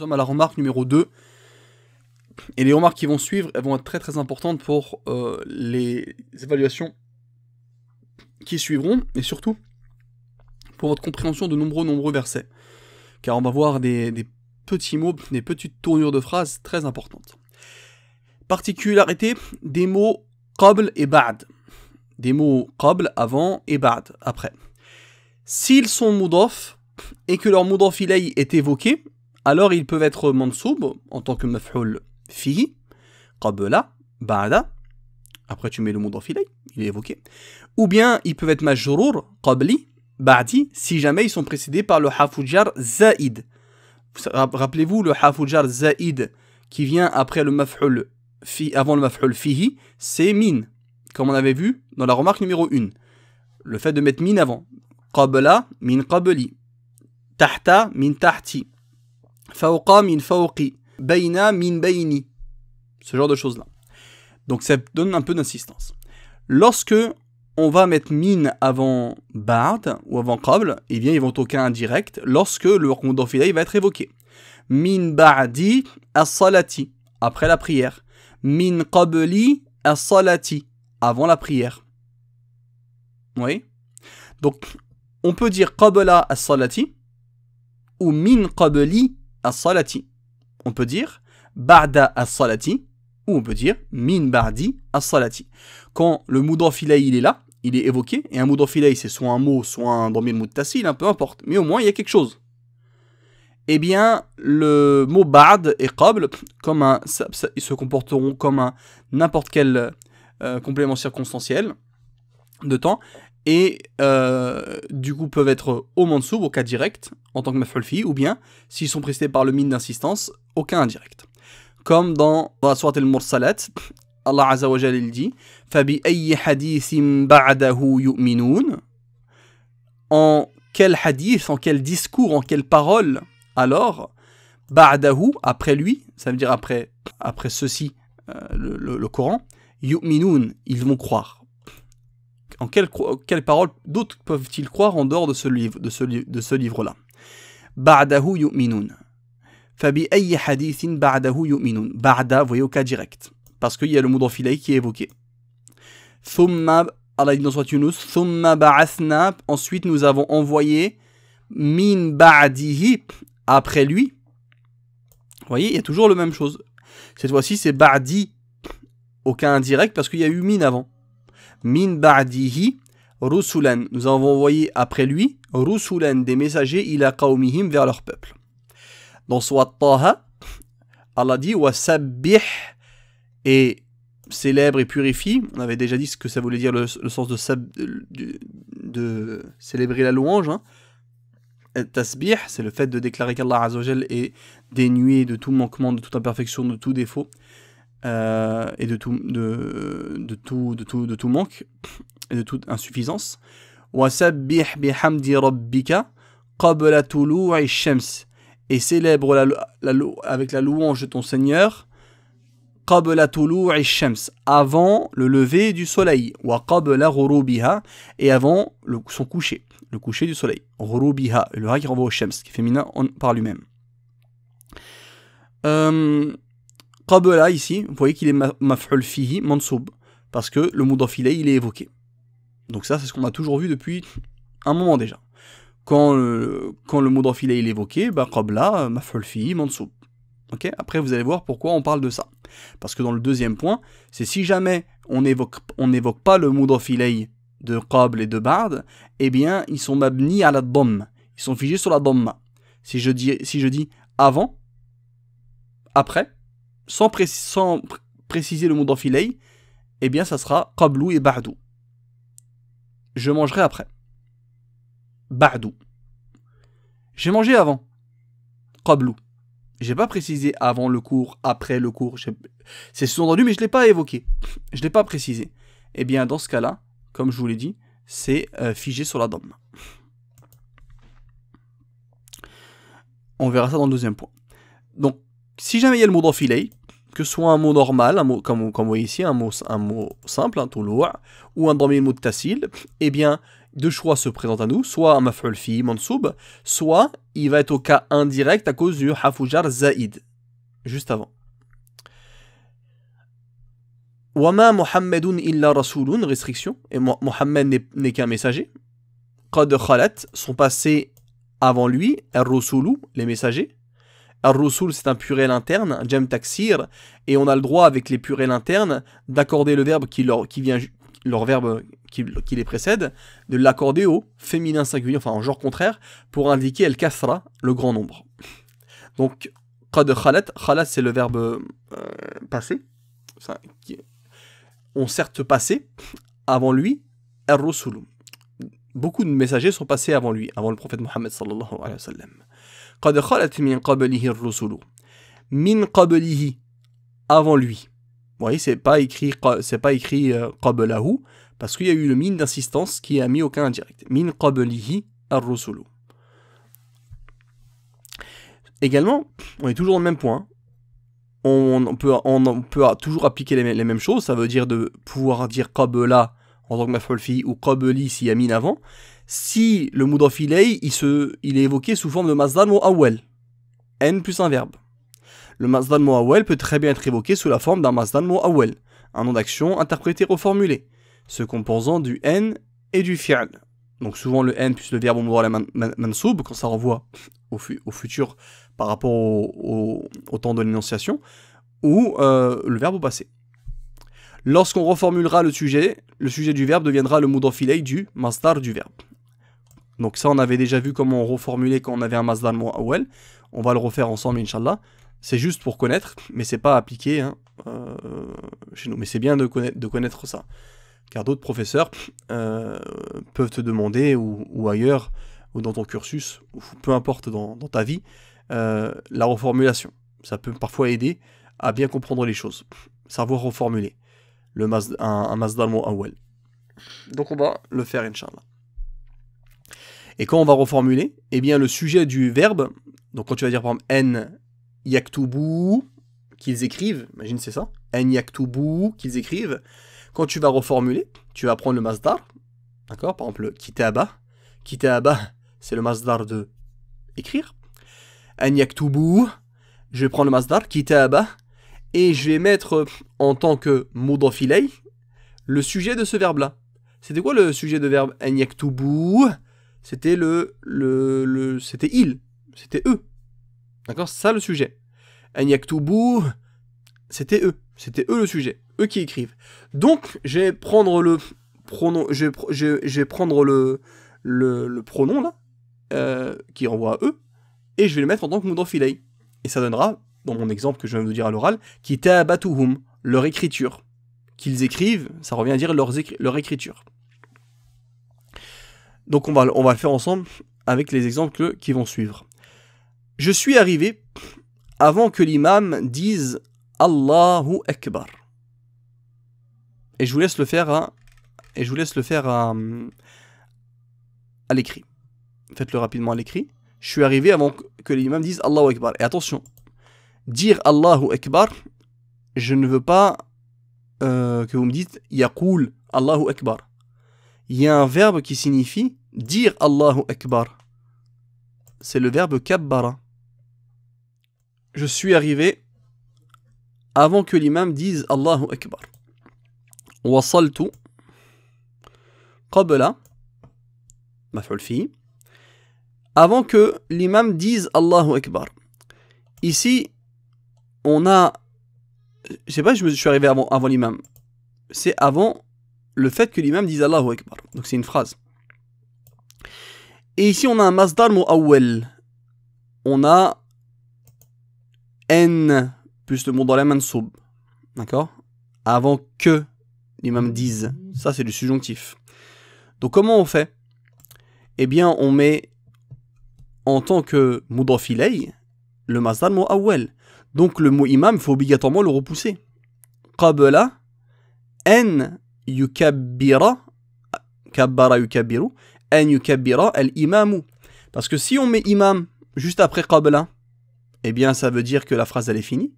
sommes à la remarque numéro 2. Et les remarques qui vont suivre, elles vont être très très importantes pour les évaluations qui suivront, et surtout pour votre compréhension de nombreux versets. Car on va voir des petits mots, des petites tournures de phrases très importantes. Particularité des mots qabl et ba'd. Des mots qabl avant et ba'd après. S'ils sont mudaf et que leur mudaf ilayh est évoqué, alors ils peuvent être mansoub en tant que maf'ul fihi, qabla, ba'da, après tu mets le mudaf ilayh, il est évoqué, ou bien ils peuvent être majrour, qabli, ba'di, si jamais ils sont précédés par le harfu jar zaïd. Rappelez-vous le harfu jar zaïd qui vient après le maf'ul avant le maf'ul fihi, c'est min, comme on avait vu dans la remarque numéro 1. Le fait de mettre min avant. Qabla, min qabli. Tahta, min tahti. Fawqa, min fawqi. Bayna, min bayni. Ce genre de choses-là. Donc ça donne un peu d'insistance. Lorsque on va mettre min avant ba'd ou avant qabl, eh bien ils vont toquer indirect lorsque le mudaf ilayh va être évoqué. Min ba'di as-salati, après la prière. Min qabli as-salati, avant la prière. Oui. Donc on peut dire qabla as-salati ou min qabli as-salati. On peut dire ba'da as-salati ou on peut dire min ba'di as-salati. Quand le mudaf ilayh il est là, il est évoqué, et un mudaf ilayh c'est soit un mot, soit un damir muttasil, peu importe, mais au moins il y a quelque chose. Eh bien, le mot ba'd et qabl, ils se comporteront comme n'importe quel complément circonstanciel de temps, et du coup peuvent être au mansoub, au cas direct, en tant que maf'ul fi, ou bien, s'ils sont précédés par le min d'insistance, au cas indirect. Comme dans la sourate al-Mursalat, Allah Azza wa Jalla il dit Fabi ayyi hadithin ba'dahu yu'minun. En quel hadith, en quel discours, en quelle parole, alors, ba'dahu, après lui, ça veut dire après ceci, le Coran, yu'minun, ils vont croire. En quelle parole d'autres peuvent-ils croire en dehors de ce livre-là? Ba'dahu yu'minun. Fabi ayyi hadithin ba'dahu yu'minun. Ba'da, vous voyez, au cas direct. Parce qu'il y a le mudaf ilayh qui est évoqué. Thumma, Allah dit dans Surat Yunus, Thumma ba'athna, ensuite nous avons envoyé min ba'dihi, après lui. Vous voyez, il y a toujours la même chose. Cette fois-ci, c'est ba'di, au cas indirect, parce qu'il y a eu min avant. Min ba'dihi, rusulan, nous avons envoyé après lui, rusulan, des messagers, ila qawmihim, vers leur peuple. Dans Surat Taha, Allah dit, wa sabbih, et célèbre et purifie. On avait déjà dit ce que ça voulait dire le sens de célébrer la louange. Hein. Tasbih, c'est le fait de déclarer qu'Allah Azza wa Jal est dénué de tout manquement, de toute imperfection, de tout défaut et de tout manque et de toute insuffisance. Wa sabbih bihamdi rabbika qabla tulu'i shams, et célèbre avec la louange de ton Seigneur qabla tulu'i shams, avant le lever du soleil, wa qabla ghurubiha, et avant son coucher, le coucher du soleil. Ghurubiha, le ra qui renvoie au shams, qui est féminin par lui-même. Qabla ici, vous voyez qu'il est maf'ul fihi mansoub, parce que le mudaf ilayh il est évoqué. Donc ça c'est ce qu'on a toujours vu depuis un moment déjà. Quand le mudaf ilayh il est évoqué, qabla maf'ul fihi mansoub. Okay, après vous allez voir pourquoi on parle de ça. Parce que dans le deuxième point, c'est si jamais on n'évoque pas le mudaf ilayh de qabl et de ba'd, eh bien ils sont mabni à la dhamm, ils sont figés sur la dhamma. Si je dis avant, après, sans préciser le mudaf ilayh, eh bien ça sera qablu et ba'du. Je mangerai après. Ba'du. J'ai mangé avant. Qablu. J'ai pas précisé avant le cours, après le cours. C'est sous-entendu, mais je l'ai pas évoqué. Je l'ai pas précisé. Eh bien, dans ce cas-là, comme je vous l'ai dit, c'est figé sur la dhamma. On verra ça dans le deuxième point. Donc, si jamais il y a le mudaf ilayh, que ce soit un mot normal, un mot, comme vous voyez ici, un mot simple, un tulu', ou un damir muttasil, eh bien, deux choix se présentent à nous, soit un maf'ul fi mansoub, soit il va être au cas indirect à cause du hafoujar zaïd, juste avant. Wama Muhammadun illa rasulun, restriction, et Mohammed n'est qu'un messager. Qad khalat, sont passés avant lui, ar-rusulu, les messagers. Ar-rusul, c'est un pluriel interne, un jam taksir, et on a le droit avec les pluriels internes d'accorder le verbe leur verbe qui les précède, de l'accorder au féminin singulier, enfin en genre contraire, pour indiquer el-kathra, le grand nombre. Donc, qad khalat, khalat c'est le verbe passé, ont certes passé avant lui, ar-rusulu. Beaucoup de messagers sont passés avant lui, avant le prophète Mohammed sallallahu alayhi wa sallam. Qad khalat min qablihi ar-rusulu. Min qablihi, avant lui. Vous voyez, c'est pas écrit qablahu, parce qu'il y a eu le min d'insistance qui a mis aucun indirect. Min qablihi ar-rusulu. Également, on est toujours dans le même point. On peut toujours appliquer les mêmes choses. Ça veut dire de pouvoir dire qabla en tant que maf'ul fi ou qabli s'il y a min avant. Si le mudaf ilay, il est évoqué sous forme de masdar mu'awwal, n plus un verbe. Le masdar mu'awwal peut très bien être évoqué sous la forme d'un masdar mu'awwal, un nom d'action interprété reformulé, se composant du n et du fi'l. Donc souvent le n plus le verbe mudari mansoub, quand ça renvoie au futur par rapport au temps de l'énonciation, ou le verbe au passé. Lorsqu'on reformulera le sujet du verbe deviendra le mudaf ilay du masdar du verbe. Donc ça, on avait déjà vu comment on reformulait quand on avait un masdar mu'awwal. On va le refaire ensemble, Inch'Allah. C'est juste pour connaître, mais c'est pas appliqué chez nous. Mais c'est bien de connaître ça. Car d'autres professeurs peuvent te demander, ou ailleurs, ou dans ton cursus, ou peu importe dans ta vie, la reformulation. Ça peut parfois aider à bien comprendre les choses. Savoir reformuler un masdar mu'awwal. Donc on va le faire, Inch'Allah. Et quand on va reformuler, eh bien le sujet du verbe, donc quand tu vas dire par exemple en yaktubu, qu'ils écrivent, imagine c'est ça, en yaktubu, qu'ils écrivent, quand tu vas reformuler, tu vas prendre le masdar, d'accord, par exemple kitaba, c'est le masdar de écrire, en yaktubu, je vais prendre le masdar, kitaba, et je vais mettre en tant que mudaf ilay le sujet de ce verbe-là. C'était quoi le sujet de verbe en yaktubu? C'était c'était il, c'était eux. D'accord, c'est ça le sujet. En yaktubu, c'était eux le sujet, eux qui écrivent. Donc, je vais prendre le pronom, je vais prendre le pronom là, qui renvoie à eux, et je vais le mettre en tant que mudaf ilay. Et ça donnera, dans mon exemple que je viens de vous dire à l'oral, kitabatuhum, leur écriture. Qu'ils écrivent, ça revient à dire leur écriture. Donc on va le faire ensemble avec les exemples qui vont suivre. Je suis arrivé avant que l'imam dise Allahu Akbar. Et je vous laisse le faire à l'écrit. Faites-le rapidement à l'écrit. Je suis arrivé avant que l'imam dise Allahu Akbar. Et attention, dire Allahu Akbar, je ne veux pas que vous me dites Yaqul Allahu Akbar. Il y a un verbe qui signifie dire Allahu Akbar. C'est le verbe kabbara. Je suis arrivé avant que l'imam dise Allahu Akbar. Wasaltu qabla maf'ul fi. Avant que l'imam dise Allahu Akbar. Ici, on a... Je sais pas, je suis arrivé avant l'imam. C'est avant le fait que l'imam dise Allahu Akbar. Donc c'est une phrase. Et ici, on a un masdar mu'awwal. On a n plus le mudari mansoub. D'accord? Avant que l'imam dise. Ça, c'est du subjonctif. Donc comment on fait? Eh bien, on met en tant que mudaf ilay le masdar mu'awwal. Donc le mot imam, il faut obligatoirement le repousser. Qabla en yukabbira, kabbara yukabbiru, en yukabbira al-imamu. Parce que si on met imam juste après qabla, eh bien ça veut dire que la phrase elle est finie.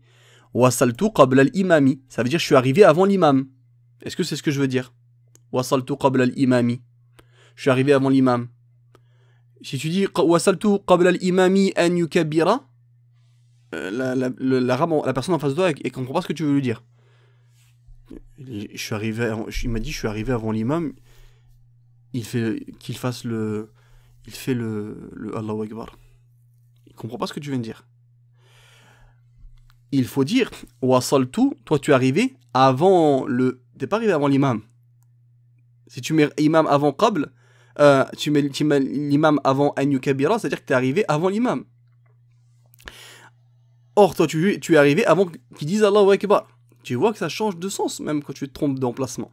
Wasaltu qabla al-imami. Ça veut dire je suis arrivé avant l'imam. Est-ce que c'est ce que je veux dire? Wasaltu qabla al-imami. je suis arrivé avant l'imam. Si tu dis wasaltu qabla al-imami an yukabbira, la personne en face de toi, elle comprend pas ce que tu veux lui dire. Il m'a dit je suis arrivé avant l'imam, il fait le Allahu Akbar. Il comprend pas ce que tu viens de dire. Il faut dire wasaltu, toi tu es arrivé avant t'es pas arrivé avant l'imam. Si tu mets imam avant qabl, tu mets l'imam avant an yukabbira, c'est-à-dire que tu es arrivé avant l'imam. Or, toi, tu es arrivé avant qu'ils disent Allahu Akbar. Tu vois que ça change de sens, même quand tu te trompes d'emplacement.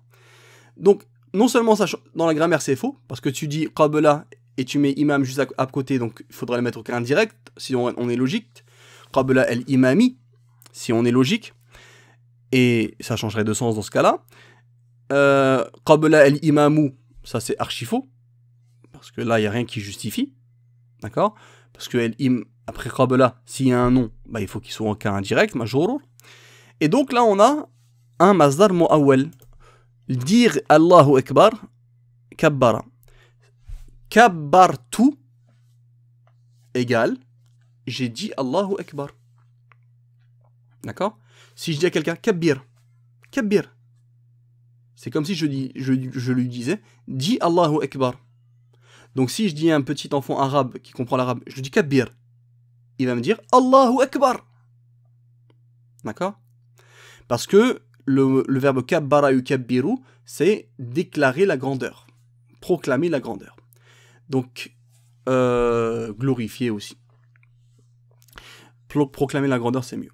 Donc, non seulement ça dans la grammaire c'est faux, parce que tu dis qabla et tu mets imam juste à côté, donc il faudrait le mettre au cas indirect, si on est logique. Qabla al-imami, si on est logique, et ça changerait de sens dans ce cas-là. Qabla al-imamu, ça c'est archi faux, parce que là il n'y a rien qui justifie, d'accord? Parce que après qabla, s'il y a un nom, bah, il faut qu'il soit en cas indirect, majrur. Et donc là on a un masdar mu'awwal. Dire Allahu Akbar, kabbara. Kabbartu égale, j'ai dit Allahu Akbar. D'accord? Si je dis à quelqu'un kabbir, kabbir, c'est comme si je lui disais, dis Allahu Akbar. Donc si je dis à un petit enfant arabe qui comprend l'arabe, je lui dis kabbir, il va me dire Allahu Akbar. D'accord? Parce que le verbe kabbara yukabbiru, c'est déclarer la grandeur, proclamer la grandeur. Donc, glorifier aussi. Proclamer la grandeur, c'est mieux.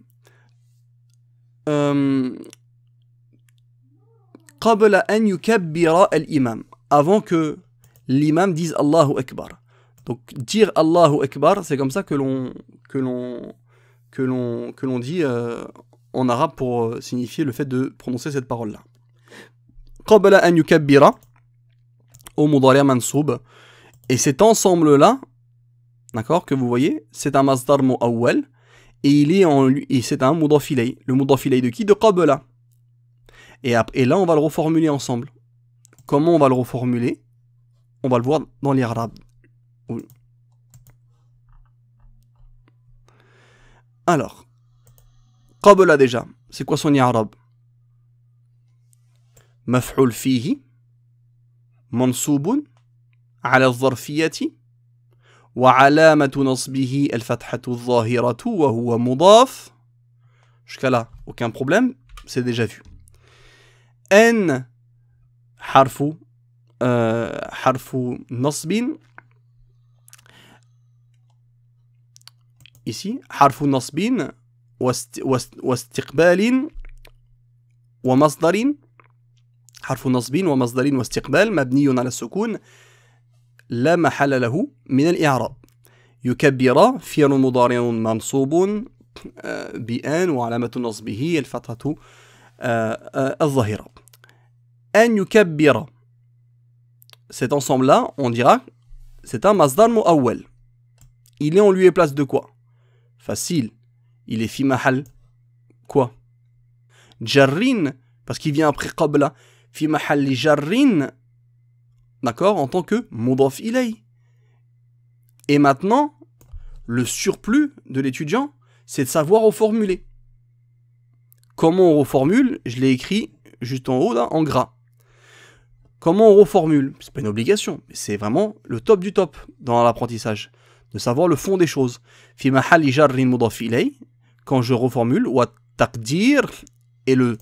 Qabla an yukabbira al-imam, avant que l'imam dise Allahu Akbar. Donc, dire Allahu Akbar, c'est comme ça que l'on dit en arabe pour signifier le fait de prononcer cette parole-là. Qabla an yukabbira au mudari' mansoub. Et cet ensemble-là, d'accord, que vous voyez, c'est un masdar mu'awwal et c'est un mudaf ilay. Le mudaf ilay de qui? De qabla. Et là, on va le reformuler ensemble. Comment on va le reformuler? On va le voir dans l'irab. Oui. Alors, qabla déjà, c'est quoi son i'rab? Maf'ul fihi, mansoubun, ala al-zarfiyati, wa alamatu nasbihi al-fathatu al-zahiratu, wa huwa mudaf. Jusqu'à là, aucun problème, c'est déjà vu. N, harfu nasbin. Ici, harfu nasbin, واستقبال ومصدر حرف نصب ومصدر واستقبال مبني على السكون لا محل له من الإعراب. يكبر فعل مضارع منصوب بأن وعلامة نصبه الفتحة الظاهرة. أن يكبر, cet ensemble-là, on dira, c'est un masdar mu'awwal. Il est en lieu et place de quoi? Facile. Il est fi mahal quoi? Jarrin, parce qu'il vient après qabla. Fi mahal jarrin, d'accord, en tant que mudaf ilay. Et maintenant, le surplus de l'étudiant, c'est de savoir reformuler. Comment on reformule? Je l'ai écrit juste en haut, là, en gras. Comment on reformule? C'est pas une obligation, mais c'est vraiment le top du top dans l'apprentissage. De savoir le fond des choses. Fi mahal jarrin mudaf ilay. Quand je reformule, wa taqdir, et le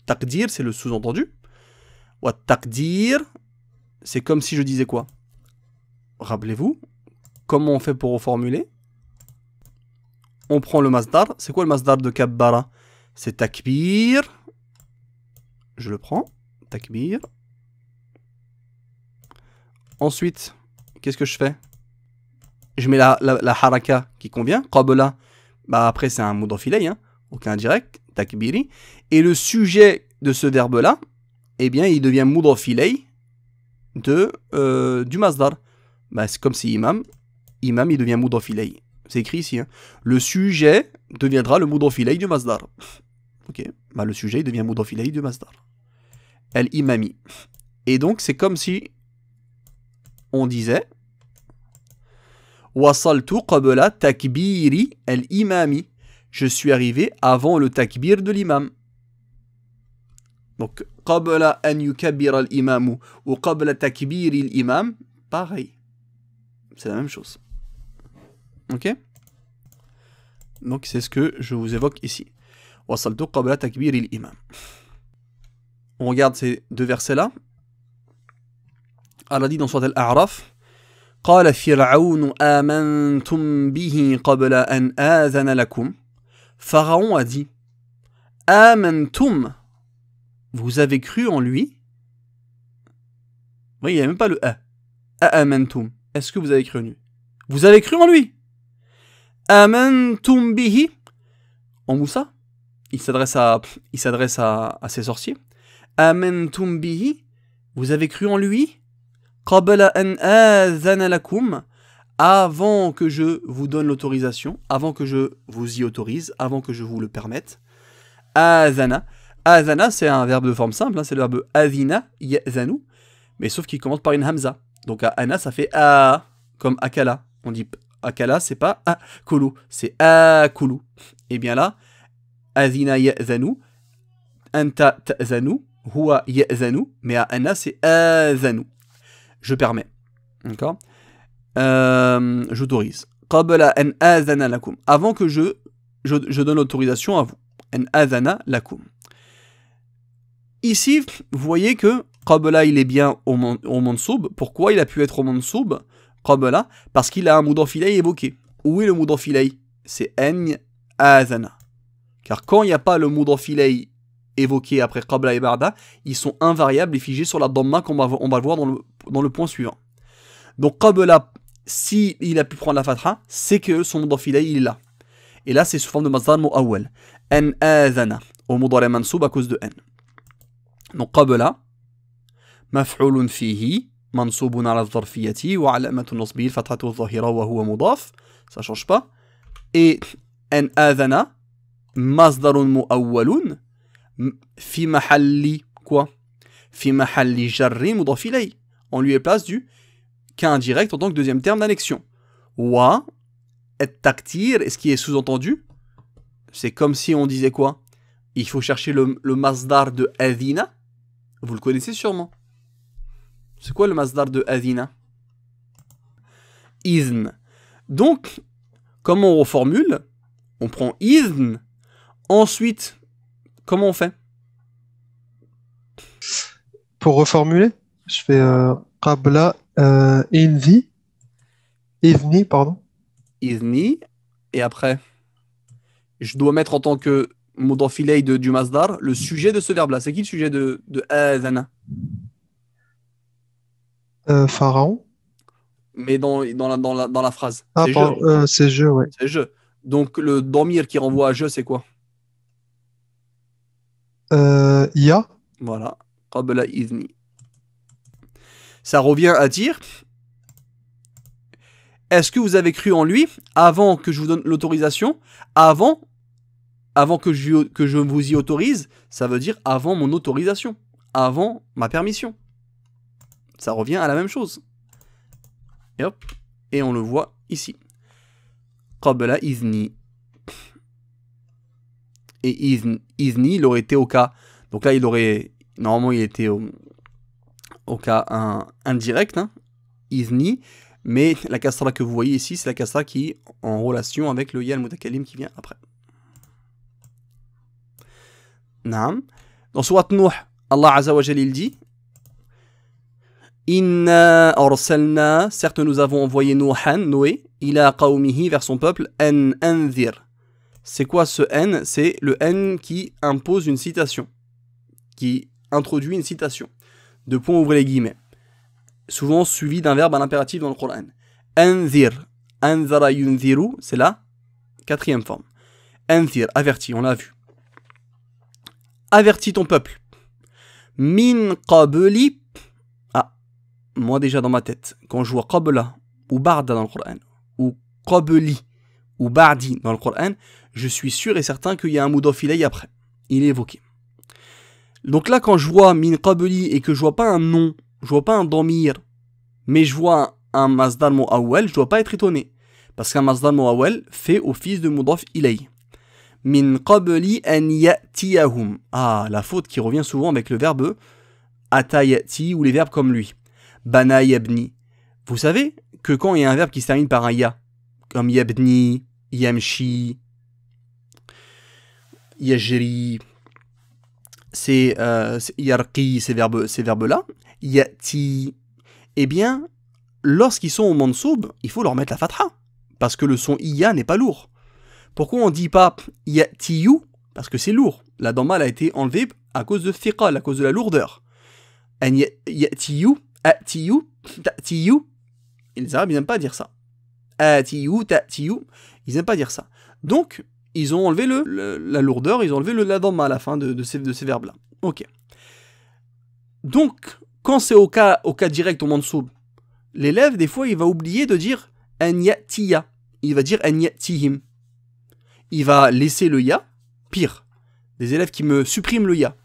taqdir, c'est le sous-entendu. Wa taqdir, c'est comme si je disais quoi? Rappelez-vous, comment on fait pour reformuler? On prend le masdar. C'est quoi le masdar de kabbara? C'est takbir. Je le prends. Takbir. Ensuite, qu'est-ce que je fais? Je mets la haraka qui convient. Qabla. Bah après c'est un mudaf ilay, hein, aucun indirect, takbiri. Et le sujet de ce verbe-là, eh bien il devient mudaf ilay du masdar. Bah, c'est comme si imam il devient mudaf ilay. C'est écrit ici. Hein. Le sujet deviendra le mudaf ilay du masdar. Ok, bah le sujet il devient mudaf ilay du masdar. El imami. Et donc c'est comme si on disait wasaltu qabla takbiri al-imami. Je suis arrivé avant le takbir de l'imam. Donc, qabla an yukabbira al-imamu ou qabla takbiri al-imam, pareil. C'est la même chose. Ok? Donc, c'est ce que je vous évoque ici. Wasaltu qabla takbiri al-imam. On regarde ces deux versets-là. Allah dit dans Surat Al-A'raf, قال فرعون آمنتم به قبل أن آذن لكم. Pharaon a dit, آمنتم, vous avez cru en lui. Oui, il n'y a même pas le A. آمنتم, est-ce que vous avez cru en lui? Vous avez cru en lui. آمنتم به, en Moussa, il s'adresse à ses sorciers. آمنتم به, vous avez cru en lui. قبل أن آذن لكم, avant que je vous donne l'autorisation, avant que je vous y autorise, avant que je vous le permette. Azana. Azana, c'est un verbe de forme simple, hein, c'est le verbe azina, ya'zanu, mais sauf qu'il commence par une hamza. Donc ana, ça fait a, comme akala. On dit akala, c'est pas akulu, c'est akulu. Et bien là, azina ya'zanu, anta ta'zanu, huwa ya'zanu, mais ana, c'est azanu. Je permets. D'accord? J'autorise. Qabla an azana lakum. Avant que je donne l'autorisation à vous. An azana lakum. Ici, vous voyez que qabla, il est bien au mansoub. Pourquoi il a pu être au mansoub? Qabla, parce qu'il a un mudaf ilay évoqué. Où est le mudaf ilay? C'est an azana. Car quand il n'y a pas le mudaf ilay évoqués après qabla et ba'da, ils sont invariables et figés sur la dhamma qu'on va le voir dans le point suivant. Donc qabla, si il a pu prendre la fatha, c'est que son mudaf ilayh il est là. Et là c'est sous forme de masdar mu'awwal. An azana, au mudari mansoub à cause de an. Donc qabla, maf'ulun fihi, mansoubun ala dharfiyati, wa alamatu nasbihi fathatu dhahira wa huwa mudaf, ça change pas. Et an azana, masdarun mu'awwalun, fi mahalli quoi? Fi mahalli jarri mudaf ilayh. On lui place du cas indirect en tant que deuxième terme d'annexion. Wa et taktir, et ce qui est sous-entendu, c'est comme si on disait quoi? Il faut chercher le masdar de adina. Vous le connaissez sûrement. C'est quoi le masdar de adina? Izn. Donc, comment on reformule? On prend izn. Ensuite, comment on fait? Pour reformuler, je fais qabla izni, pardon. Izni, et après, je dois mettre en tant que mudaf ilayh du masdar le sujet de ce verbe-là. C'est qui le sujet de azana? Pharaon. Mais dans la phrase. Ah, C'est c'est je, ouais. C'est je. Donc le dormir qui renvoie à je, c'est quoi? Ya. Voilà. Qabla izni. Ça revient à dire, est-ce que vous avez cru en lui avant que je vous donne l'autorisation? Avant que je vous y autorise, ça veut dire avant mon autorisation, avant ma permission. Ça revient à la même chose. Et hop, et on le voit ici. Qabla izni. Et izni, il aurait été au cas. Donc là, normalement, il était au cas indirect, hein, izni, mais la kasra que vous voyez ici, c'est la kasra qui est en relation avec le ya al-mutakallim qui vient après. Naam. Dans Surat Nuh, Allah Azza wa Jal il dit Inna arsalna, certes nous avons envoyé Noé, ila qawmihi, vers son peuple, an anzir. C'est quoi ce n? C'est le n qui impose une citation, qui introduit une citation. Deux points, ouvrez les guillemets. Souvent suivi d'un verbe à l'impératif dans le Coran. Anzir. Anzara yunziru, c'est la quatrième forme. Anzir, averti, on l'a vu. Avertis ton peuple. Min qabli. Ah, moi déjà dans ma tête, quand je vois qabla ou barda dans le Coran, ou qabli ou bardi dans le Coran, je suis sûr et certain qu'il y a un mudaf ilayh après. Il est évoqué. Donc là, quand je vois min qabli et que je vois pas un nom, je vois pas un damir, mais je vois un masdar mu'awwal, je dois pas être étonné. Parce qu'un masdar mu'awwal fait office de mudaf ilay. Min qabli an ya'tiyahum. Ah, la faute qui revient souvent avec le verbe ata ya'ti ou les verbes comme lui. Bana yabni. Vous savez que quand il y a un verbe qui se termine par un ya, comme yabni, yamshi, yajri, c'est yarqi, ces verbes-là, ya'ti, eh bien, lorsqu'ils sont au mansoub, il faut leur mettre la fatha, parce que le son iya n'est pas lourd. Pourquoi on ne dit pas ya'tiyu? Parce que c'est lourd. La damma a été enlevée à cause de thiqal, à cause de la lourdeur. An ya'tiyu, atiyu, ta'tiyu, les Arabes n'aiment pas dire ça. Atiyu, ta'tiyu, ils n'aiment pas dire ça. Donc, ils ont enlevé la lourdeur, ils ont enlevé la damma à la fin de ces verbes-là. Ok. Donc, quand c'est au cas direct, au mansoub, l'élève, des fois, il va oublier de dire an ya'tiya. Il va dire an ya'tihim. Il va laisser le ya. Pire, des élèves qui me suppriment le ya.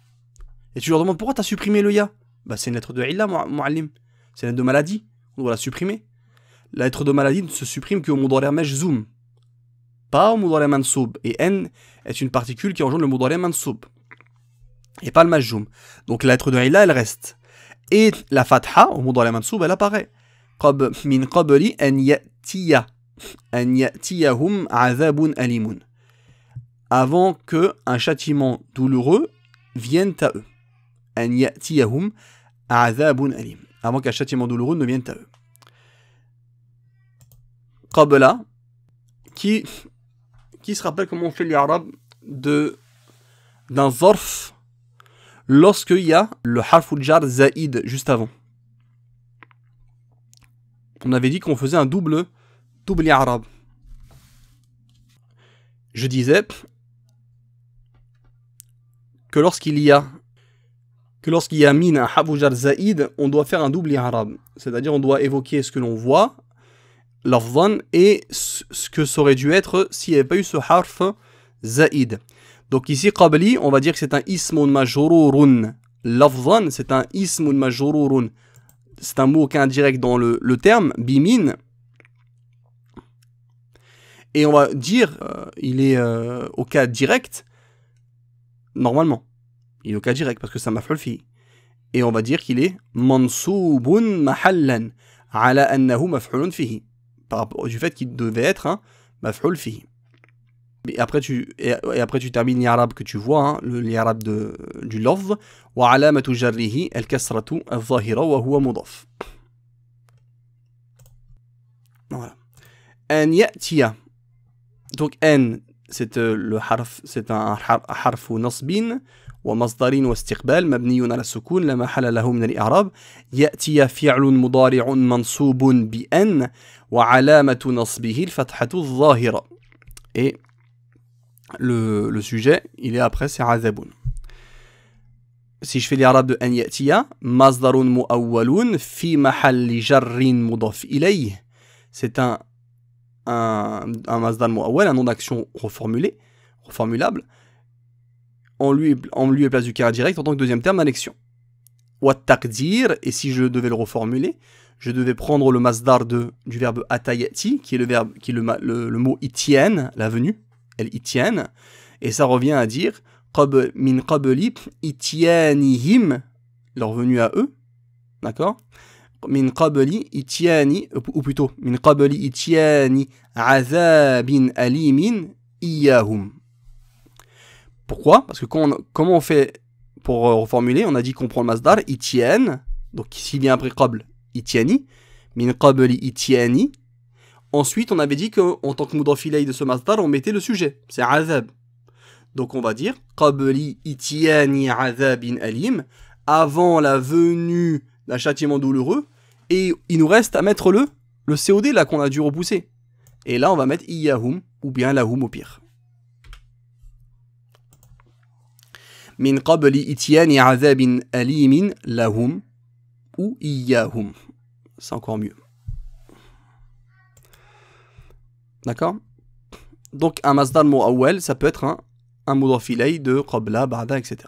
Et tu leur demandes pourquoi tu as supprimé le ya? Bah, c'est une lettre de illa, mu'allim. C'est une lettre de maladie. On doit la supprimer. La lettre de maladie ne se supprime qu'au mudari' majzoum, pas au mudari' mansoub. Et n est une particule qui engendre le mudari' mansoub, et pas le majzoum. Donc la lettre de illa, elle reste. Et la fatha, au mudari' mansoub, elle apparaît. Min qabli an ya'tiyahum azabun alimun. Avant que un châtiment douloureux vienne à eux. An ya'tiyahum azabun alim. Avant qu'un châtiment douloureux ne vienne à eux. Qabla, qui se rappelle comment on fait l'Arab d'un zarf lorsqu'il y a le harful jar zaïd juste avant. On avait dit qu'on faisait un double i'rab. Je disais que lorsqu'il y a min un harful jar zaïd, on doit faire un double i'rab. C'est-à-dire on doit évoquer ce que l'on voit, lafzan, et ce que ça aurait dû être s'il n'y avait pas eu ce harf zaïd. Donc ici, qabli, on va dire que c'est un ismun majrurun. Lafzan, c'est un ismun majrurun. C'est un mot qui est indirect dans le terme, bimin. Et on va dire, il est au cas direct, normalement. Il est au cas direct, parce que c'est maf'ul fi. Et on va dire qu'il est mansoubun mahallan, ala annahu maf'ulun fihi. Par rapport du fait qu'il devait être un maf'ul fihi. Et après tu termines l'irab que tu vois, hein, l'irab du lafz, wa alamatu jarrihi al-kasratu al-zahira wa huwa mudaf. Voilà. An ya'tiya. Donc n, c'est le harf, c'est un harf nasbin wa masdarin wa istiqbal mabniyun ala sukun la mahala lahu min al-i'rab. Ya'tiya fi'lun mudari'un mansubun bi an wa alamatu nasbihi al-fathatu al-zahira. Et le sujet, il est après, c'est azabun. Si je fais l'irab de an ya'tiya, masdarun mu'awwalun fi mahalli jarrin mudaf ilayh. C'est un masdar mu'awwal, un nom d'action reformulable. On lui est place du carré direct en tant que deuxième terme d'annexion. Wa taqdir, et si je devais le reformuler, je devais prendre le masdar du verbe atayati, qui est le mot itienne, la venue. Elle itienne, et ça revient à dire min qabli itianihim, leur venue à eux, d'accord, min qabli itiani, ou plutôt min qabli itiani azabin alimin iyahum. Pourquoi? Parce que comment on fait pour reformuler? On a dit qu'on prend le masdar itienne, donc s'il vient après qabl itiani, min qabli itiani. Ensuite, on avait dit qu'en tant que mudaf ilayh de ce masdar, on mettait le sujet. C'est azab. Donc on va dire qabli itiani azabin alim, avant la venue d'un châtiment douloureux. Et il nous reste à mettre le COD là qu'on a dû repousser. Et là, on va mettre iyahum, ou bien lahum au pire. Min qabli itiani azabin alimin lahum, ou iyahum. C'est encore mieux. D'accord? Donc un masdar mu'awwal, ça peut être un mudaf ilayh de qabla, ba'da, etc.